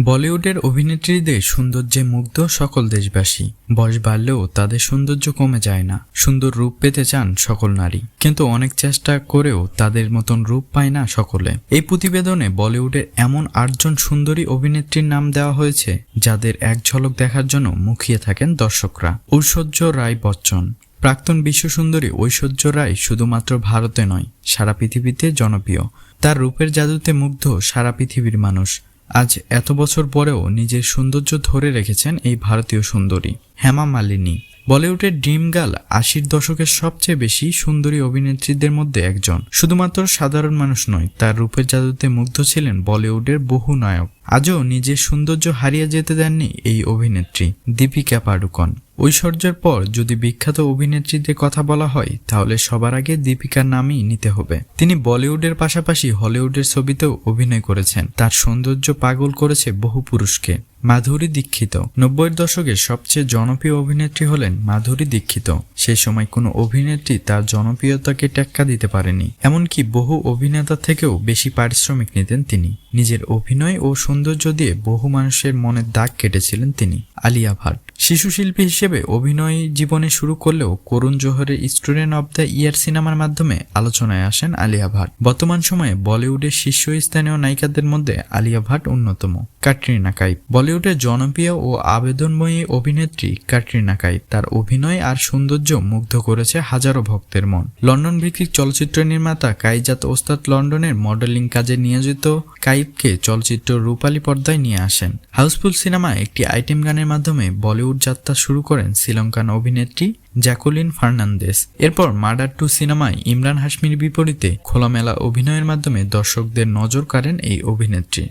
বলিউডের অভিনেত্রীদের সৌন্দর্যে মুগ্ধ সকল দেশবাসী। বয়স বাড়লেও তাদের সৌন্দর্য কমে যায় না। সুন্দর রূপ পেতে চান সকল নারী, কিন্তু অনেক চেষ্টা করেও তাদের মতন রূপ পায় না সকলে। এই প্রতিবেদনে বলিউডের এমন 8 জন সুন্দরী অভিনেত্রীর নাম দেওয়া হয়েছে যাদের এক ঝলক দেখার জন্য মুখিয়ে থাকেন দর্শকরা। ঐশ্বর্য রায় বচ্চন। প্রাক্তন বিশ্বসুন্দরী ঐশ্বর্য রায় শুধুমাত্র ভারতে নয়, সারা পৃথিবীতে জনপ্রিয়। তার রূপের জাদুতে মুগ্ধ সারা পৃথিবীর মানুষ। আজ এত বছর পরেও নিজের সৌন্দর্য ধরে রেখেছেন এই ভারতীয় সুন্দরী। হেমা মালিনী বলিউডের ড্রিম গার্ল, 80-র দশকের সবচেয়ে বেশি সুন্দরী অভিনেত্রীদের মধ্যে একজন। শুধুমাত্র সাধারণ মানুষ নয়, তার রূপের জাদুতে মুগ্ধ ছিলেন বলিউডের বহু নায়ক। আজও নিজের সৌন্দর্য হারিয়ে যেতে দেননি এই অভিনেত্রী। দীপিকা পাডুকোন। ঐশ্বর্যের পর যদি বিখ্যাত অভিনেত্রীদের কথা বলা হয় তাহলে সবার আগে দীপিকার নামই নিতে হবে। তিনি বলিউডের পাশাপাশি হলিউডের ছবিতেও অভিনয় করেছেন। তার সৌন্দর্য পাগল করেছে বহু পুরুষকে। মাধুরী দীক্ষিত। 90-এর দশকের সবচেয়ে জনপ্রিয় অভিনেত্রী হলেন মাধুরী দীক্ষিত। সেই সময় কোনো অভিনেত্রী তার জনপ্রিয়তাকে টেক্কা দিতে পারেনি। এমনকি বহু অভিনেতা থেকেও বেশি পারিশ্রমিক নিতেন তিনি। নিজের অভিনয় ও সৌন্দর্য দিয়ে বহু মানুষের মনের দাগ কেটেছিলেন তিনি। আলিয়া ভাট। শিশু শিল্পী হিসেবে অভিনয় জীবনে শুরু করলেও করুণ জোহরের স্টুডেন্ট অব দ্য ইয়ার সিনেমার মাধ্যমে আলোচনায় আসেন আলিয়া ভাট। বর্তমান সময়ে বলিউডের শীর্ষস্থানীয় নায়িকাদের মধ্যে আলিয়া ভাট অন্যতম। ক্যাটরিনা কাইফ। বলিউডের জনপ্রিয় ও আবেদনময়ী অভিনেত্রী ক্যাটরিনা কাইফ। তার অভিনয় আর সৌন্দর্য মুগ্ধ করেছে হাজারো ভক্তের মন। লন্ডন ভিত্তিক চলচ্চিত্র নির্মাতা কাইজাত ওস্তাদ লন্ডনের মডেলিং কাজে নিয়োজিত কাইফকে চলচ্চিত্র রূপালী পর্দায় নিয়ে আসেন। হাউসফুল সিনেমা একটি আইটেম গানের মাধ্যমে বলিউড যাত্রা শুরু করেন শ্রীলঙ্কান অভিনেত্রী জ্যাকুলিন ফার্নান্দেস। এরপর মার্ডার 2 সিনেমায় ইমরান হাশমির বিপরীতে খোলামেলা অভিনয়ের মাধ্যমে দর্শকদের নজর কাড়েন এই অভিনেত্রী।